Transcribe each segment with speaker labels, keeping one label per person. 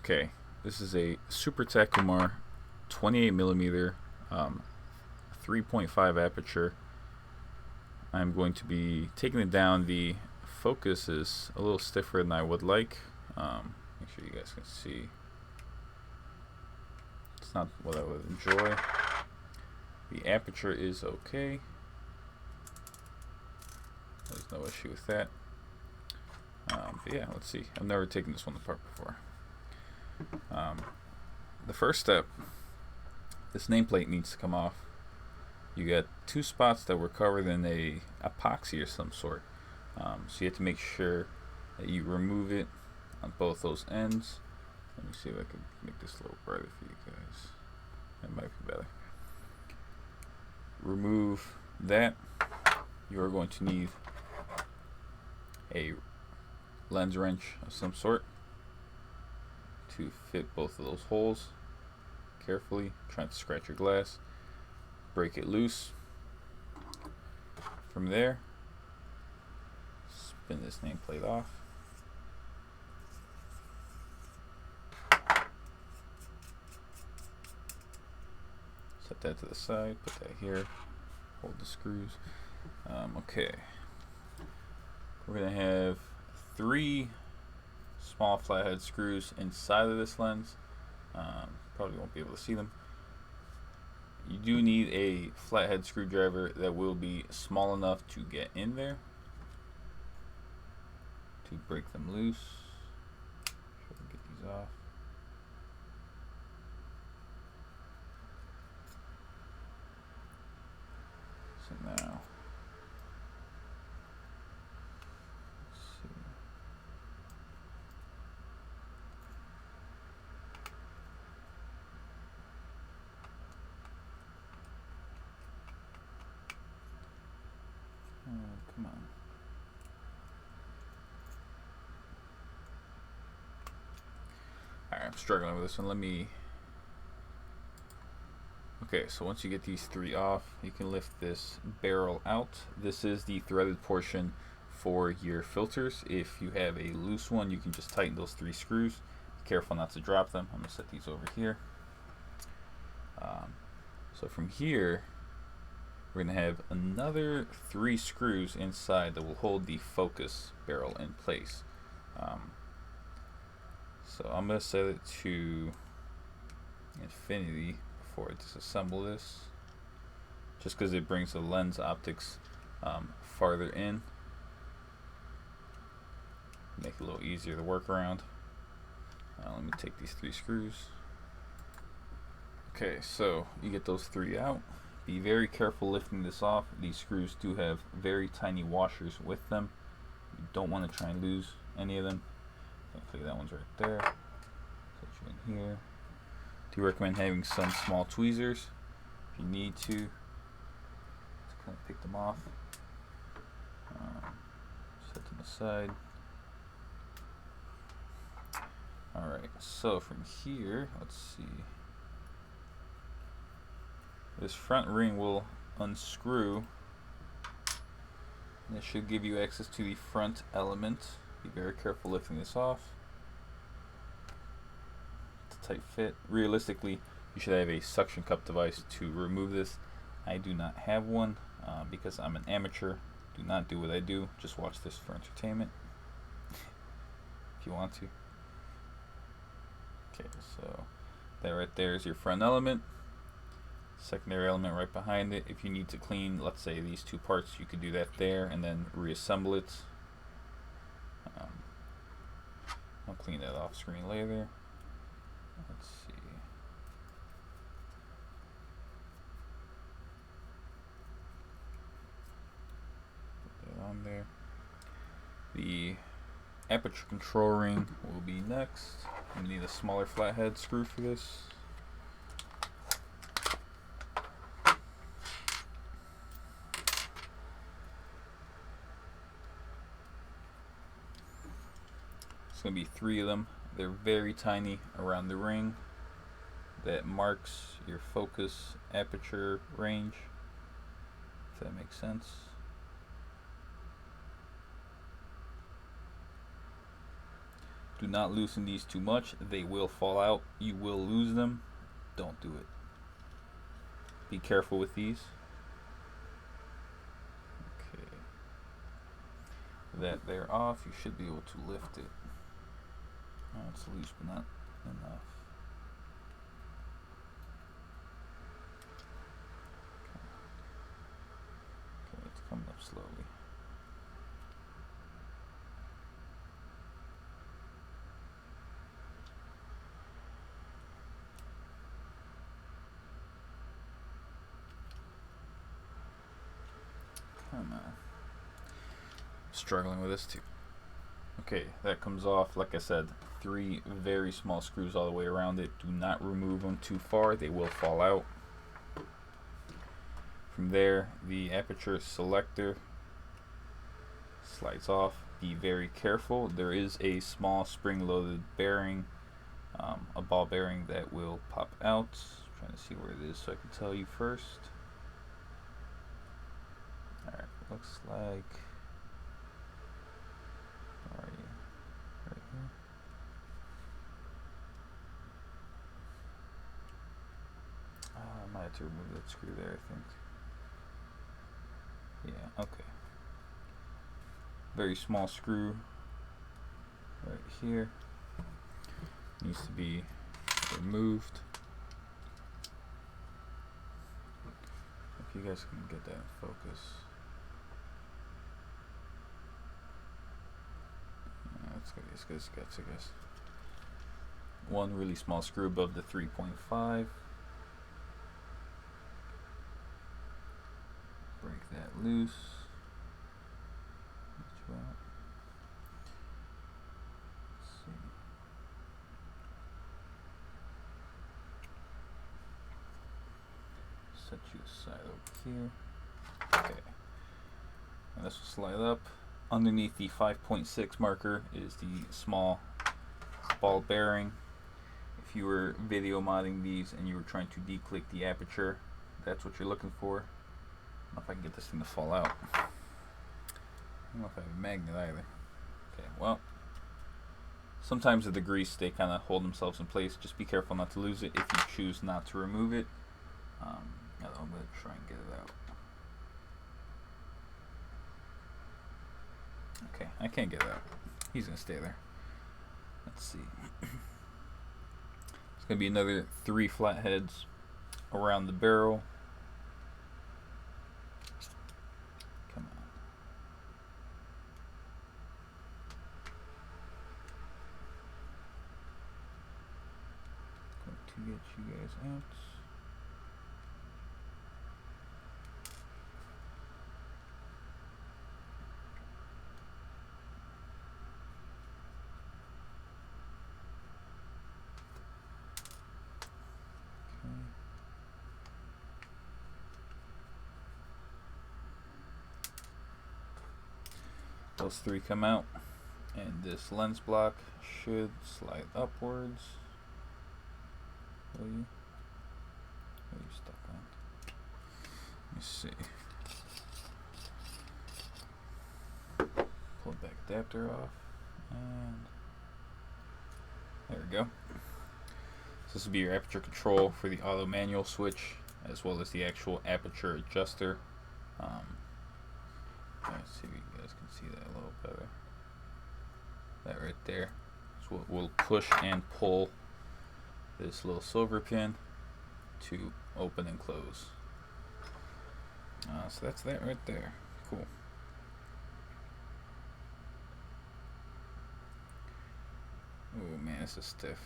Speaker 1: Okay, this is a Super Takumar 28mm 3.5 aperture. I'm going to be taking it down. The focus is a little stiffer than I would like. Make sure you guys can see. It's not what I would enjoy. The aperture is okay. There's no issue with that. But yeah, let's see. I've never taken this one apart before. The first step, this nameplate needs to come off. You got two spots that were covered in a epoxy of some sort. So you have to make sure that you remove it on both those ends. Let me see if I can make this a little brighter for you guys. That might be better. Remove that. You are going to need a lens wrench of some sort to fit both of those holes carefully. Try not to scratch your glass. Break it loose. From there, spin this nameplate off. Set that to the side, put that here, hold the screws. Okay, we're gonna have 3 small flathead screws inside of this lens. Probably won't be able to see them. You do need a flathead screwdriver that will be small enough to get in there to break them loose. Try to get these off. So now, let's see. Come on. Alright, I'm struggling with this one. Okay, so once you get these 3 off, you can lift this barrel out. This is the threaded portion for your filters. If you have a loose one, you can just tighten those 3 screws. Be careful not to drop them. I'm going to set these over here. So from here, we're going to have another 3 screws inside that will hold the focus barrel in place. So I'm going to set it to infinity before I disassemble this, just because it brings the lens optics farther in. Make it a little easier to work around. Let me take these 3 screws. Okay, so you get those 3 out. Be very careful lifting this off. These screws do have very tiny washers with them. You don't want to try and lose any of them. Thankfully that one's right there. Put you in here. Do recommend having some small tweezers if you need to kind of pick them off. Set them aside. Alright, so from here, let's see. This front ring will unscrew. This should give you access to the front element. Be very careful lifting this off. It's a tight fit. Realistically, you should have a suction cup device to remove this. I do not have one because I'm an amateur. Do not do what I do. Just watch this for entertainment if you want to. Okay, so that right there is your front element. Secondary element right behind it. If you need to clean, let's say, these 2 parts, you could do that there and then reassemble it. I'll clean that off screen later. Let's see. Put that on there. The aperture control ring will be next. You need a smaller flathead screw for this. Going to be 3 of them. They're very tiny around the ring that marks your focus aperture range, if that makes sense. Do not loosen these too much. They will fall out. You will lose them. Don't do it. Be careful with these. Okay. That they're off. You should be able to lift it. It's loose, but not enough. Okay, it's coming up slowly. Come on. Struggling with this too. Okay, that comes off. Like I said, 3 very small screws all the way around it. Do not remove them too far. They will fall out. From there, the aperture selector slides off. Be very careful. There is a small spring-loaded bearing, a ball bearing that will pop out. I'm trying to see where it is so I can tell you first. Alright, looks like... Where are you? Right here. I might have to remove that screw there, I think. Yeah, okay. Very small screw right here. Needs to be removed. If you guys can get that in focus. That's good. It's good sketch, I guess. One really small screw above the 3.5. Break that loose. Let's see. Set you aside over here. Okay. And this will slide up. Underneath the 5.6 marker is the small ball bearing. If you were video modding these and you were trying to declick the aperture, that's what you're looking for. I don't know if I can get this thing to fall out. I don't know if I have a magnet either. Okay, well, sometimes with the grease they kind of hold themselves in place. Just be careful not to lose it if you choose not to remove it. I'm going to try and get it out. Okay, I can't get it out. He's going to stay there. Let's see. It's going to be another 3 flatheads around the barrel. Come on. Going to get you guys out. Those 3 come out, and this lens block should slide upwards. Will you? What are you stuck on? Let me see. Pull the back adapter off, and there we go. So this will be your aperture control for the auto manual switch, as well as the actual aperture adjuster. Let's see if you guys can see that a little better. That right there is what will push and pull this little silver pin to open and close. So that's that right there. Cool. Oh man, this is stiff.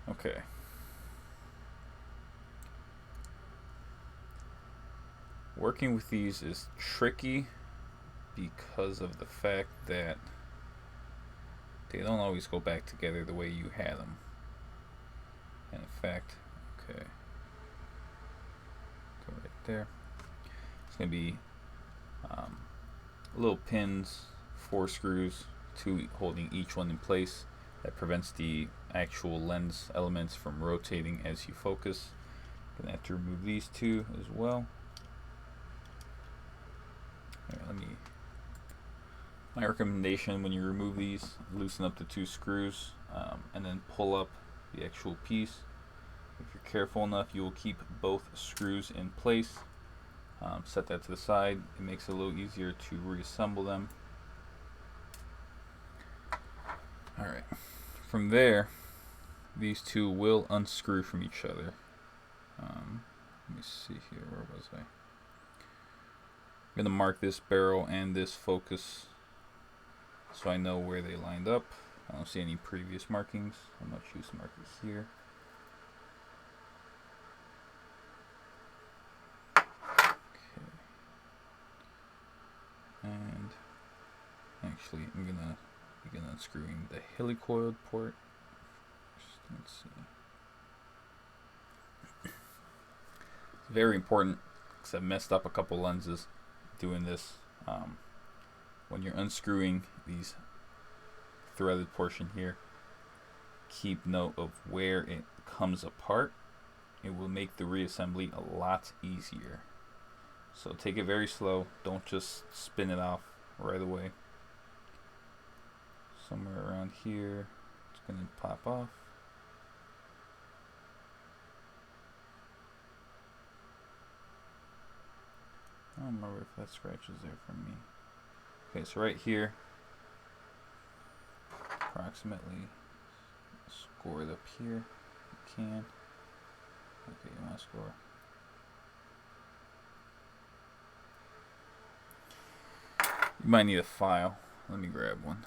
Speaker 1: Okay. Working with these is tricky because of the fact that they don't always go back together the way you had them. And in fact, okay, go right there. It's going to be little pins, 4 screws, 2 holding each one in place. That prevents the actual lens elements from rotating as you focus. Gonna have to remove these 2 as well. Here, let me My recommendation when you remove these, loosen up the two screws and then pull up the actual piece. If you're careful enough, you will keep both screws in place. Set that to the side. It makes it a little easier to reassemble them. Alright, from there, these two will unscrew from each other. Let me see here, where was I? I'm going to mark this barrel and this focus so I know where they lined up. I don't see any previous markings. I'm going to choose to mark it here. Okay. And actually, I'm going to begin unscrewing the helicoil port. Let's see. It's very important because I messed up a couple lenses doing this. When you're unscrewing these threaded portion here, keep note of where it comes apart. It will make the reassembly a lot easier. So take it very slow. Don't just spin it off right away. Somewhere around here, it's going to pop off. I don't remember if that scratch is there for me. Okay, so right here, approximately score it up here. You can. Okay, you want to score. You might need a file. Let me grab one.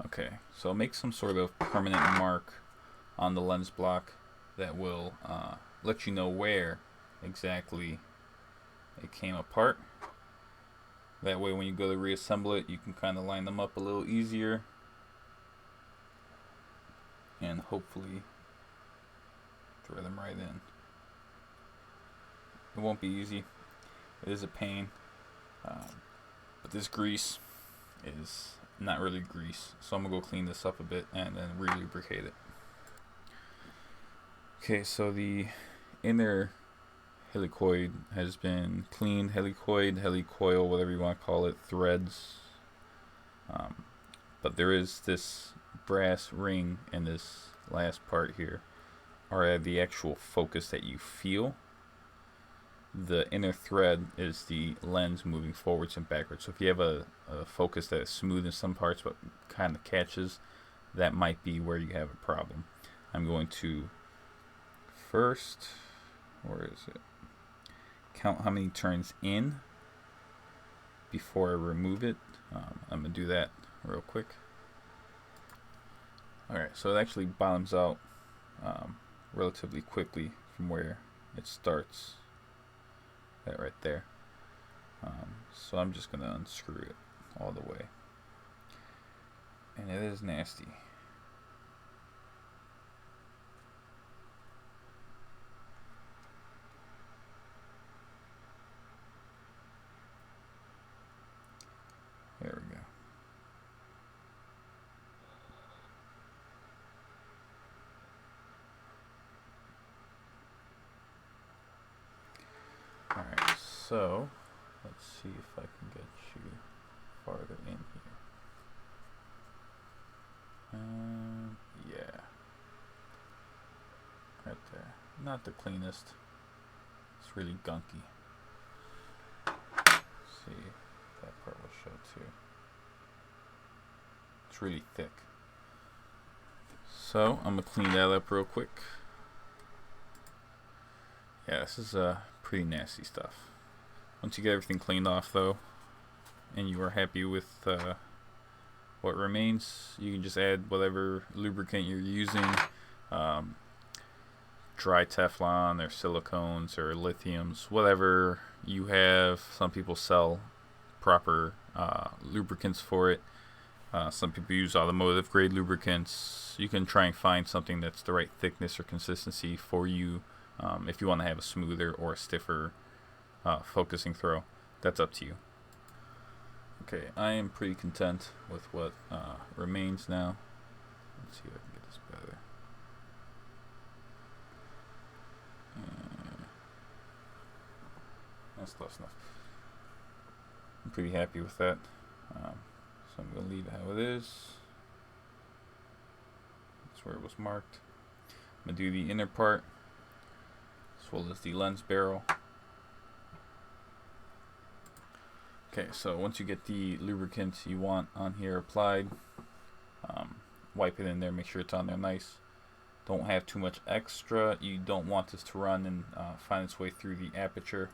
Speaker 1: Okay, so make some sort of permanent mark on the lens block that will let you know where exactly it came apart. That way when you go to reassemble it, you can kind of line them up a little easier and hopefully thread them right in. It won't be easy. It is a pain, but this grease is not really grease, so I'm gonna go clean this up a bit and then re-lubricate it. Okay, so the inner helicoid has been cleaned. Helicoil, whatever you want to call it, threads. But there is this brass ring in this last part here, or the actual focus that you feel. The inner thread is the lens moving forwards and backwards. So if you have a focus that is smooth in some parts but kind of catches, that might be where you have a problem. I'm going to first, where is it? Count how many turns in before I remove it. I'm going to do that real quick. Alright, so it actually bottoms out relatively quickly from where it starts. That right there. So I'm just going to unscrew it all the way. And it is nasty. There we go. Alright, so let's see if I can get you farther in here. Yeah. Right there. Not the cleanest. It's really gunky. See, that part will show too. It's really thick. So I'm gonna clean that up real quick. Yeah, this is pretty nasty stuff. Once you get everything cleaned off though, and you are happy with what remains, you can just add whatever lubricant you're using. Dry Teflon or silicones or lithiums, whatever you have. Some people sell proper lubricants for it. Some people use automotive grade lubricants. You can try and find something that's the right thickness or consistency for you if you want to have a smoother or a stiffer focusing throw. That's up to you. Okay, I am pretty content with what remains now. Let's see if I can get this better. That's close enough. I'm pretty happy with that. So So I'm going to leave it how it is. That's where it was marked. I'm going to do the inner part as well as the lens barrel. Okay, so once you get the lubricant you want on here applied, wipe it in there, make sure it's on there nice. Don't have too much extra. You don't want this to run and find its way through the aperture.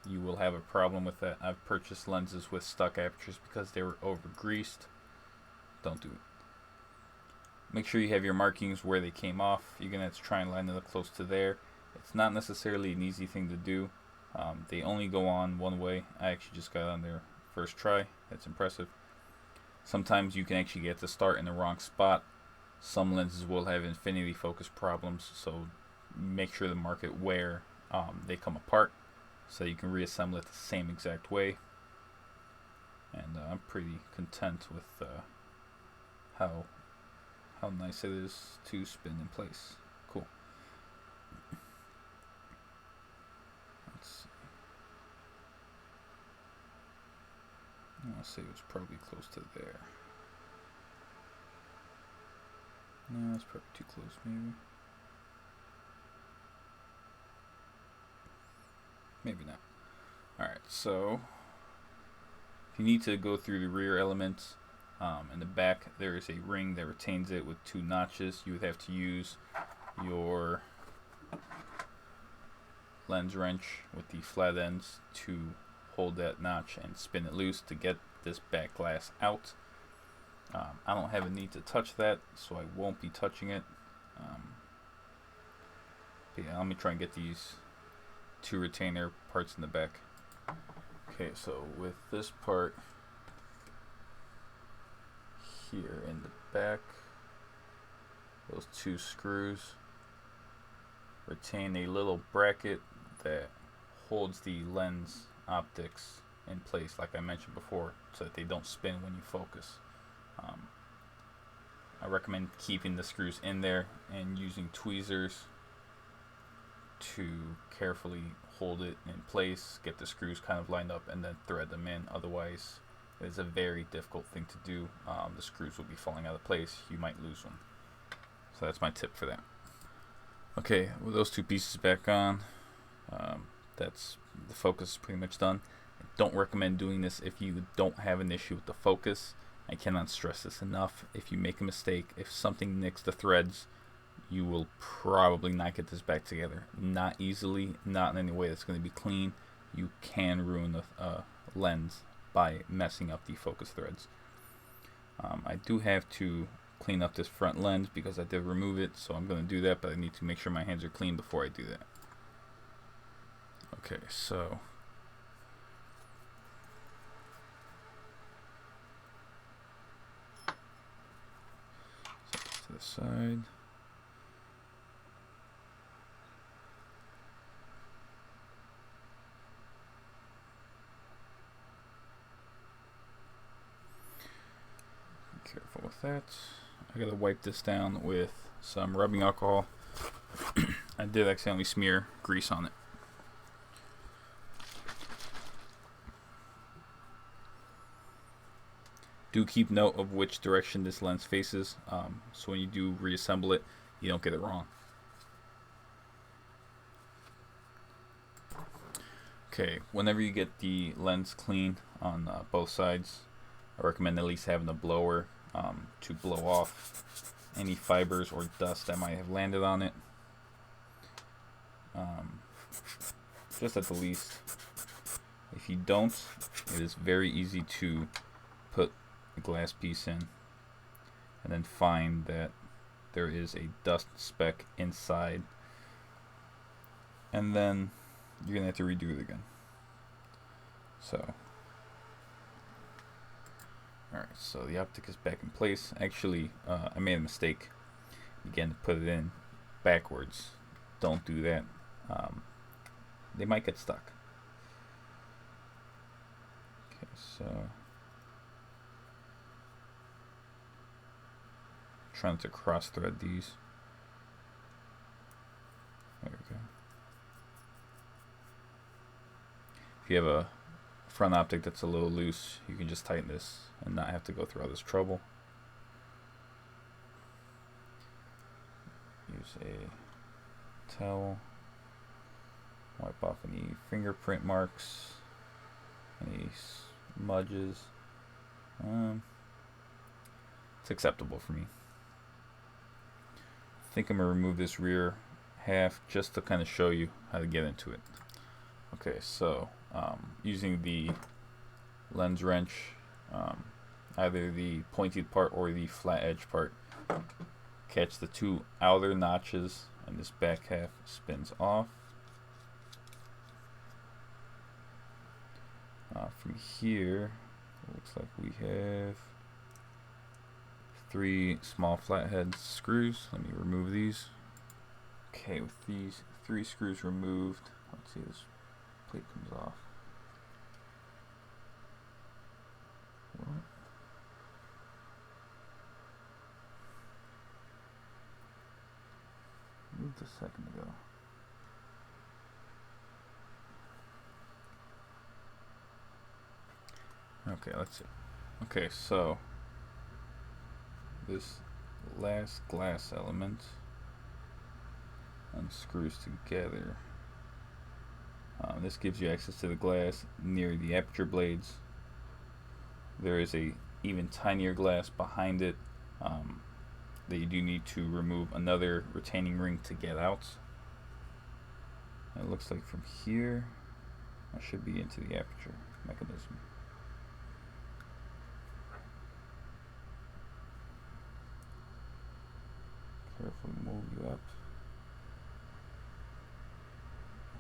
Speaker 1: You will have a problem with that. I've purchased lenses with stuck apertures because they were over greased. Don't do it. Make sure you have your markings where they came off. You're going to have to try and line it up close to there. It's not necessarily an easy thing to do. They only go on one way. I actually just got on there first try. That's impressive. Sometimes you can actually get to start in the wrong spot. Some lenses will have infinity focus problems, so make sure to mark it where they come apart so you can reassemble it the same exact way. And I'm pretty content with how nice it is to spin in place. Cool. Let's see. I want to say it was probably close to there. No, that's probably too close, maybe. Maybe not. Alright, so if you need to go through the rear elements, in the back there is a ring that retains it with 2 notches. You would have to use your lens wrench with the flat ends to hold that notch and spin it loose to get this back glass out. I don't have a need to touch that, so I won't be touching it. But yeah, let me try and get these 2 retainer parts in the back. Okay, so with this part here in the back, those 2 screws retain a little bracket that holds the lens optics in place, like I mentioned before, so that they don't spin when you focus. I recommend keeping the screws in there and using tweezers to carefully hold it in place, get the screws kind of lined up, and then thread them in. Otherwise, it's a very difficult thing to do. The screws will be falling out of place. You might lose one. So that's my tip for that. Okay, with those 2 pieces back on, that's the focus is pretty much done. I don't recommend doing this if you don't have an issue with the focus. I cannot stress this enough. If you make a mistake, if something nicks the threads, you will probably not get this back together. Not easily, not in any way that's going to be clean. You can ruin the lens by messing up the focus threads. I do have to clean up this front lens because I did remove it, so I'm going to do that, but I need to make sure my hands are clean before I do that. Okay, so to the side. Be careful with that. I gotta wipe this down with some rubbing alcohol. I did accidentally smear grease on it. Do keep note of which direction this lens faces, so when you do reassemble it, you don't get it wrong. Okay, whenever you get the lens clean on both sides, I recommend at least having a blower to blow off any fibers or dust that might have landed on it. Just at the least. If you don't, it is very easy to put a glass piece in and then find that there is a dust speck inside, and then you're gonna have to redo it again. So alright, so the optic is back in place. Actually, I made a mistake. Again, to put it in backwards. Don't do that. They might get stuck. Okay, so trying to cross thread these. There we go. If you have a front optic that's a little loose, you can just tighten this and not have to go through all this trouble. Use a towel, wipe off any fingerprint marks, any smudges. It's acceptable for me. I think I'm going to remove this rear half just to kind of show you how to get into it. Okay, so using the lens wrench, either the pointed part or the flat edge part, catch the two outer notches and this back half spins off. From here, it looks like we have 3 small flathead screws. Let me remove these. Okay, with these 3 screws removed, let's see, this plate comes off. What? Moved a second ago. Okay, let's see. Okay, so this last glass element unscrews together. This gives you access to the glass near the aperture blades. There is a even tinier glass behind it that you do need to remove another retaining ring to get out. And it looks like from here I should be into the aperture mechanism. Carefully move you up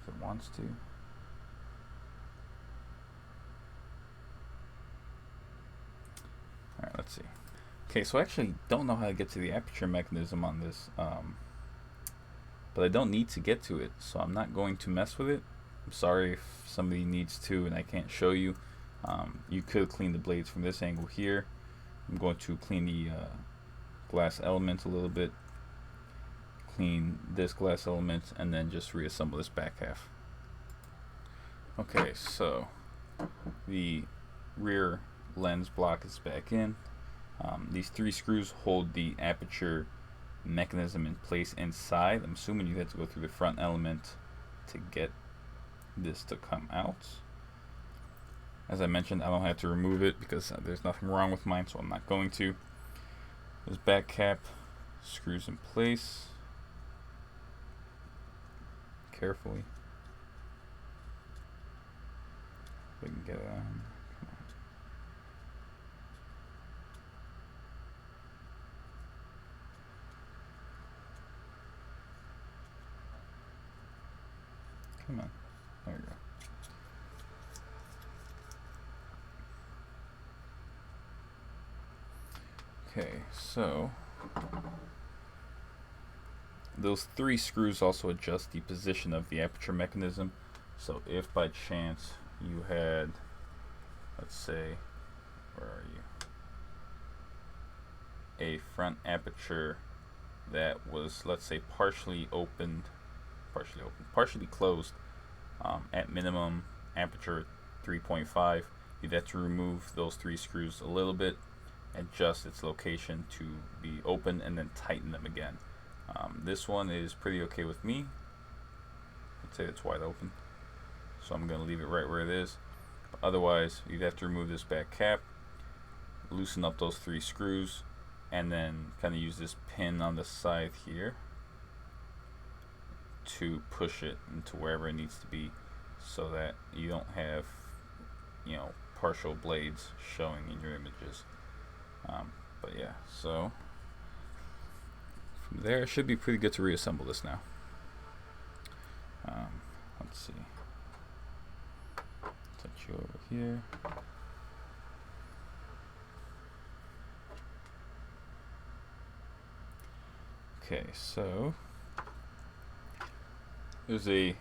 Speaker 1: if it wants to. Alright, let's see. Okay, so I actually don't know how to get to the aperture mechanism on this, but I don't need to get to it, so I'm not going to mess with it. I'm sorry if somebody needs to and I can't show you. You could clean the blades from this angle here. I'm going to clean the glass element a little bit, clean this glass element, and then just reassemble this back half. Okay, so the rear lens block is back in. These 3 screws hold the aperture mechanism in place inside. I'm assuming you have to go through the front element to get this to come out. As I mentioned, I don't have to remove it because there's nothing wrong with mine, so I'm not going to. This back cap screws in place carefully. We can get it on. Come on. There we go. Okay, so those 3 screws also adjust the position of the aperture mechanism. So if by chance you had, let's say, where are you? A front aperture that was, let's say, partially closed, at minimum aperture 3.5, you'd have to remove those 3 screws a little bit, adjust its location to be open, and then tighten them again. This one is pretty okay with me. Let's say it's wide open, so I'm going to leave it right where it is. But otherwise, you'd have to remove this back cap, loosen up those 3 screws, and then kind of use this pin on the side here to push it into wherever it needs to be, so that you don't have, partial blades showing in your images. But yeah, so from there it should be pretty good to reassemble this now. Let's see. Touch you over here. Okay, so there's a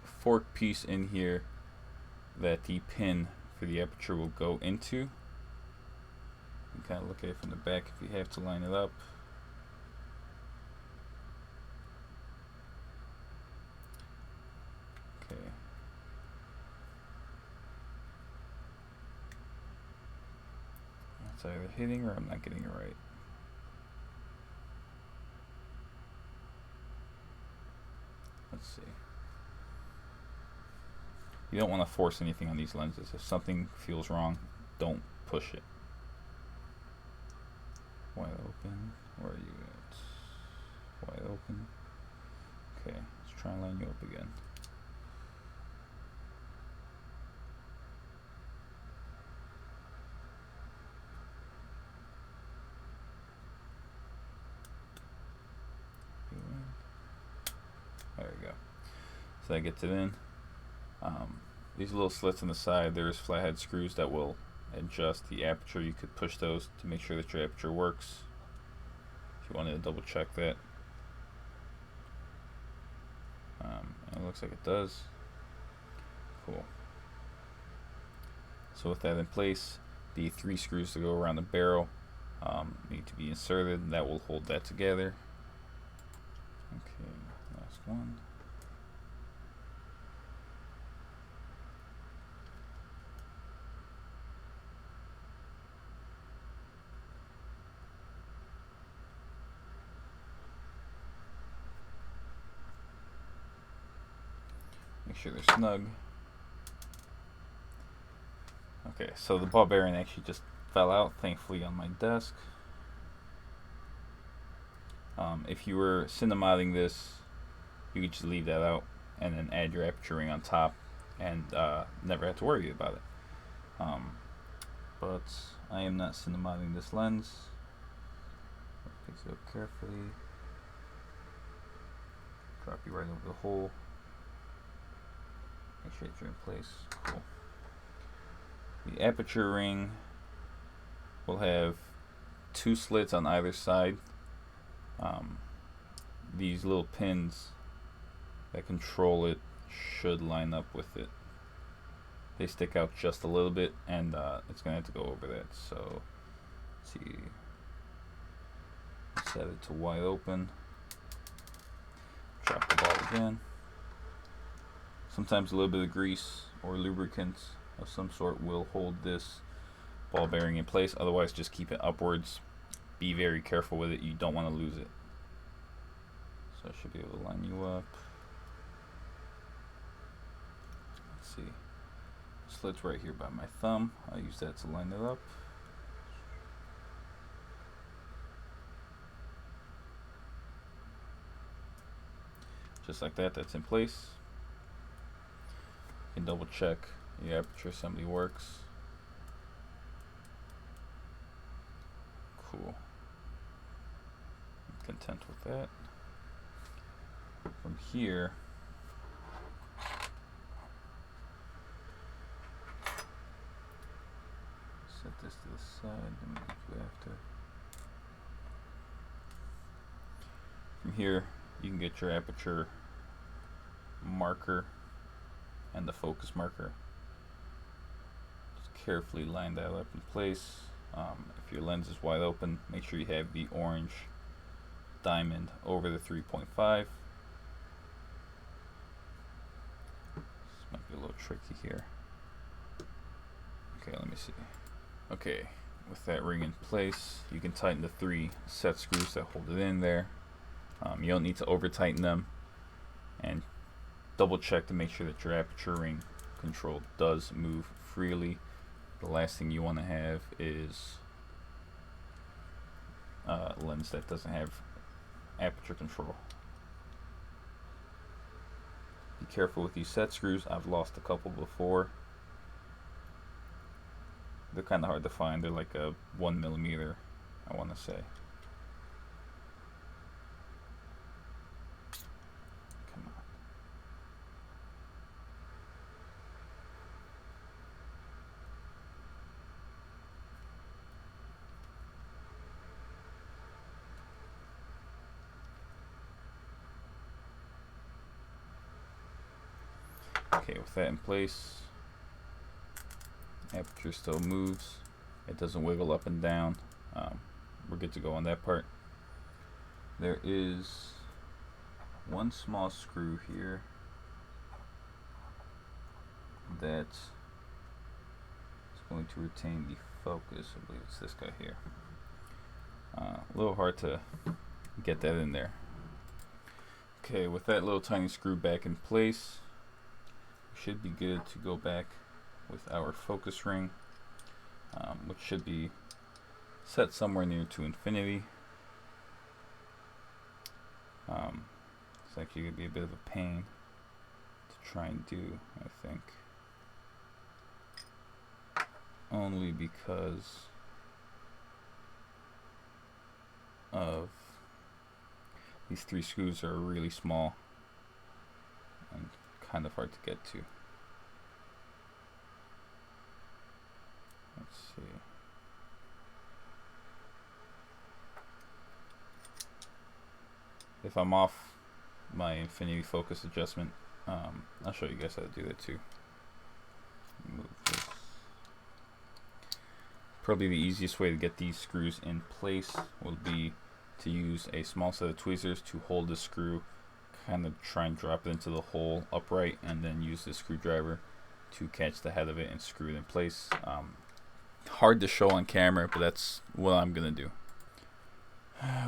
Speaker 1: fork piece in here that the pin for the aperture will go into. You can kind of look at it from the back if you have to line it up. Okay. It's either hitting or I'm not getting it right. Let's see. You don't want to force anything on these lenses. If something feels wrong, don't push it. Wide open. Where are you at? Wide open. Okay, let's try and line you up again. There we go. So that gets it in. These little slits on the side, there's flathead screws that will adjust the aperture. You could push those to make sure that your aperture works. If you wanted to double check that. And it looks like it does. Cool. So with that in place, the 3 screws to go around the barrel need to be inserted. That will hold that together. Okay, last one. Make sure they're snug. Okay, so the ball bearing actually just fell out, thankfully, on my desk. If you were cinemodding this, you could just leave that out and then add your aperture ring on top and never have to worry about it. But I am not cinemodding this lens. Fix it up carefully. Drop you right over the hole. Make sure that you're in place. Cool. The aperture ring will have 2 slits on either side. These little pins that control it should line up with it. They stick out just a little bit, and it's going to have to go over that. So, let's see. Set it to wide open. Drop the ball again. Sometimes a little bit of grease or lubricant of some sort will hold this ball bearing in place. Otherwise, just keep it upwards. Be very careful with it. You don't want to lose it. So I should be able to line you up. Let's see. Slit's right here by my thumb. I'll use that to line it up. Just like that, that's in place. You can double check the aperture assembly works. Cool. I'm content with that. From here, set this to the side. Let me do after. From here, you can get your aperture marker and the focus marker. Just carefully line that up in place. If your lens is wide open, make sure you have the orange diamond over the 3.5. This might be a little tricky here. Okay, let me see. Okay, with that ring in place, you can tighten the 3 set screws that hold it in there. You don't need to over tighten them, and double check to make sure that your aperture ring control does move freely. The last thing you want to have is a lens that doesn't have aperture control. Be careful with these set screws. I've lost a couple before. They're kind of hard to find. They're like a 1mm, I want to say. Come on. Okay, with that in place, aperture still moves. It doesn't wiggle up and down. We're good to go on that part. There is one small screw here that is going to retain the focus. I believe it's this guy here. A little hard to get that in there. Okay, with that little tiny screw back in place, we should be good to go back with our focus ring, which should be set somewhere near to infinity. It's actually going to be a bit of a pain to try and do, I think. Only because of these 3 screws are really small and kind of hard to get to. Let's see. If I'm off my infinity focus adjustment, I'll show you guys how to do that too. Move this. Probably the easiest way to get these screws in place will be to use a small set of tweezers to hold the screw, kind of try and drop it into the hole upright, and then use the screwdriver to catch the head of it and screw it in place. Hard to show on camera, but that's what I'm gonna do.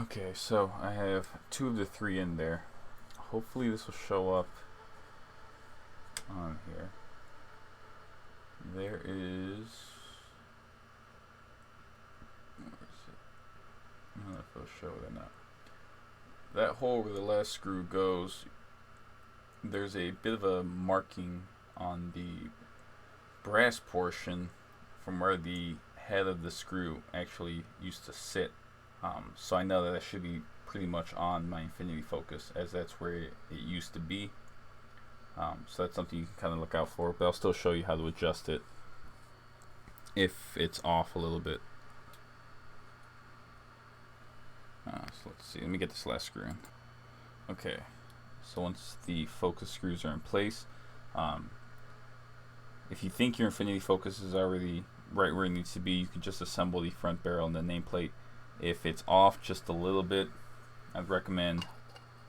Speaker 1: Okay, so I have 2 of the 3 in there. Hopefully this will show up on here. There is, where is it? I don't know if it'll show it or not. That hole where the last screw goes, there's a bit of a marking on the brass portion from where the head of the screw actually used to sit. So I know that should be pretty much on my infinity focus, as that's where it used to be. So that's something you can kind of look out for, but I'll still show you how to adjust it if it's off a little bit. So let's see, let me get this last screw in. Okay, so once the focus screws are in place, if you think your infinity focus is already right where it needs to be, you can just assemble the front barrel and the nameplate. If it's off just a little bit, I'd recommend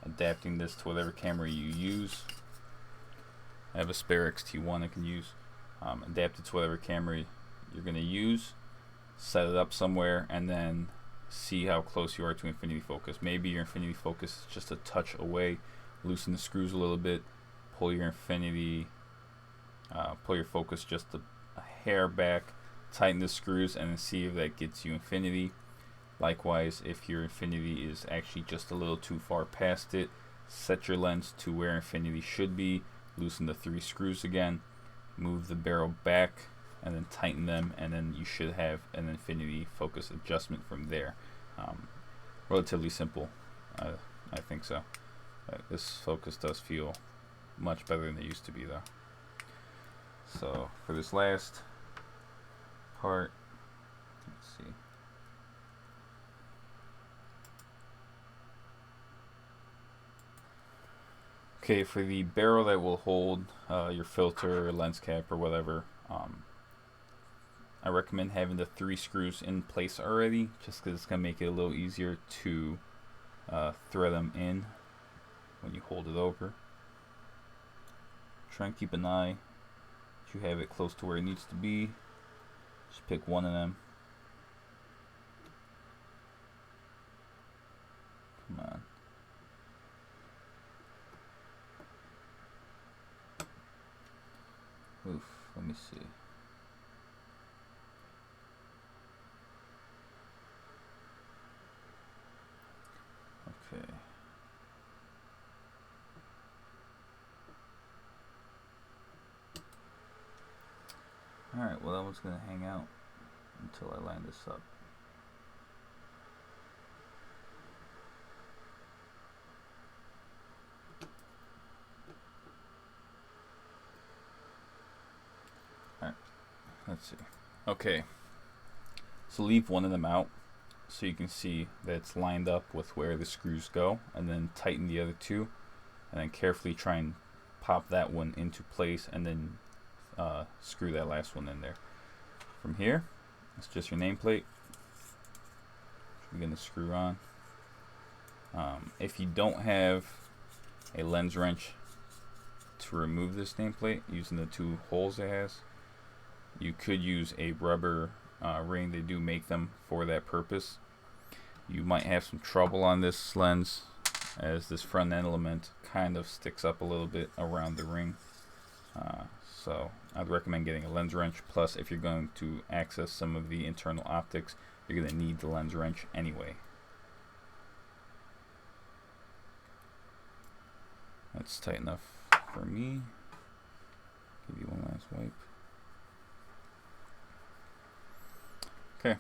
Speaker 1: adapting this to whatever camera you use. I have a spare X-T1 I can use. Adapt it to whatever camera you're going to use, set it up somewhere, and then see how close you are to infinity focus. Maybe your infinity focus is just a touch away. Loosen the screws a little bit, pull your focus just a hair back, tighten the screws, and then see if that gets you infinity. Likewise, if your infinity is actually just a little too far past it, set your lens to where infinity should be, loosen the 3 screws again, move the barrel back, and then tighten them, and then you should have an infinity focus adjustment from there. Relatively simple, I think so. This focus does feel much better than it used to be though. So for this last part, let's see. Okay, for the barrel that will hold your filter, lens cap, or whatever, I recommend having the 3 screws in place already, just because it's going to make it a little easier to thread them in when you hold it over. Try and keep an eye that you have it close to where it needs to be. Just pick one of them. Come on. Oof, let me see. Okay. Alright, well that one's going to hang out until I line this up. Let's see. Okay, so leave one of them out so you can see that it's lined up with where the screws go, and then tighten the other 2, and then carefully try and pop that one into place, and then screw that last one in there. From here, it's just your nameplate. We're going to screw on. If you don't have a lens wrench to remove this nameplate using the 2 holes it has, you could use a rubber ring. They do make them for that purpose. You might have some trouble on this lens, as this front end element kind of sticks up a little bit around the ring. So I'd recommend getting a lens wrench. Plus, if you're going to access some of the internal optics, you're going to need the lens wrench anyway. That's tight enough for me. Give you one last wipe. Okay,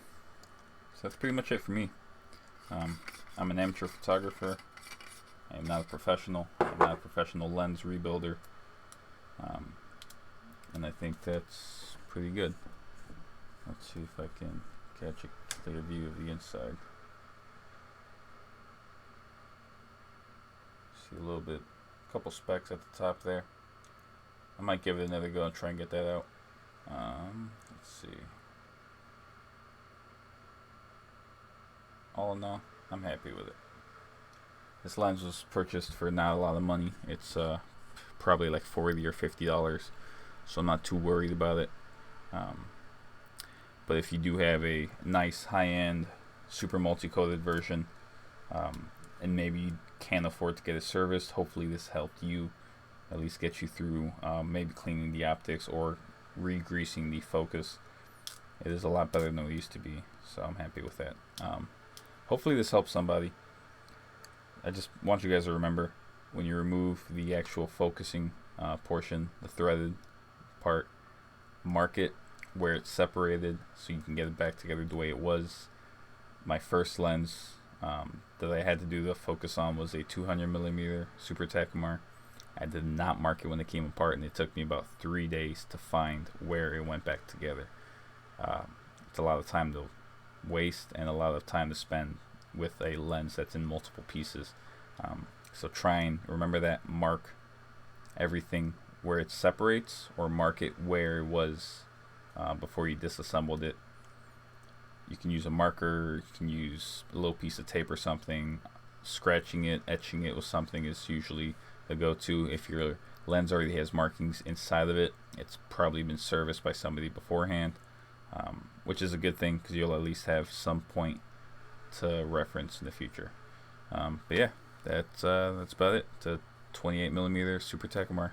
Speaker 1: so that's pretty much it for me. I'm an amateur photographer. I am not a professional. I'm not a professional lens rebuilder. And I think that's pretty good. Let's see if I can catch a clear view of the inside. See a little bit, a couple specks at the top there. I might give it another go and try and get that out. Let's see. All in all, I'm happy with it. This lens was purchased for not a lot of money. It's probably like $40 or $50, so I'm not too worried about it. But if you do have a nice high-end super multi-coated version, and maybe you can't afford to get it serviced, hopefully this helped you at least get you through maybe cleaning the optics or re-greasing the focus. It is a lot better than it used to be, so I'm happy with that. Hopefully this helps somebody. I just want you guys to remember, when you remove the actual focusing portion, the threaded part, mark it where it's separated so you can get it back together the way it was. My first lens that I had to do the focus on was a 200mm Super Takumar. I did not mark it when it came apart, and it took me about 3 days to find where it went back together. It's a lot of time to waste and a lot of time to spend with a lens that's in multiple pieces. So try and remember that. Mark everything where it separates, or mark it where it was before you disassembled it. You can use a marker, you can use a little piece of tape or something. Scratching it, etching it with something is usually the go-to. If your lens already has markings inside of it, it's probably been serviced by somebody beforehand, which is a good thing because you'll at least have some point to reference in the future. But yeah, that's about it. It's a 28mm Super Takumar.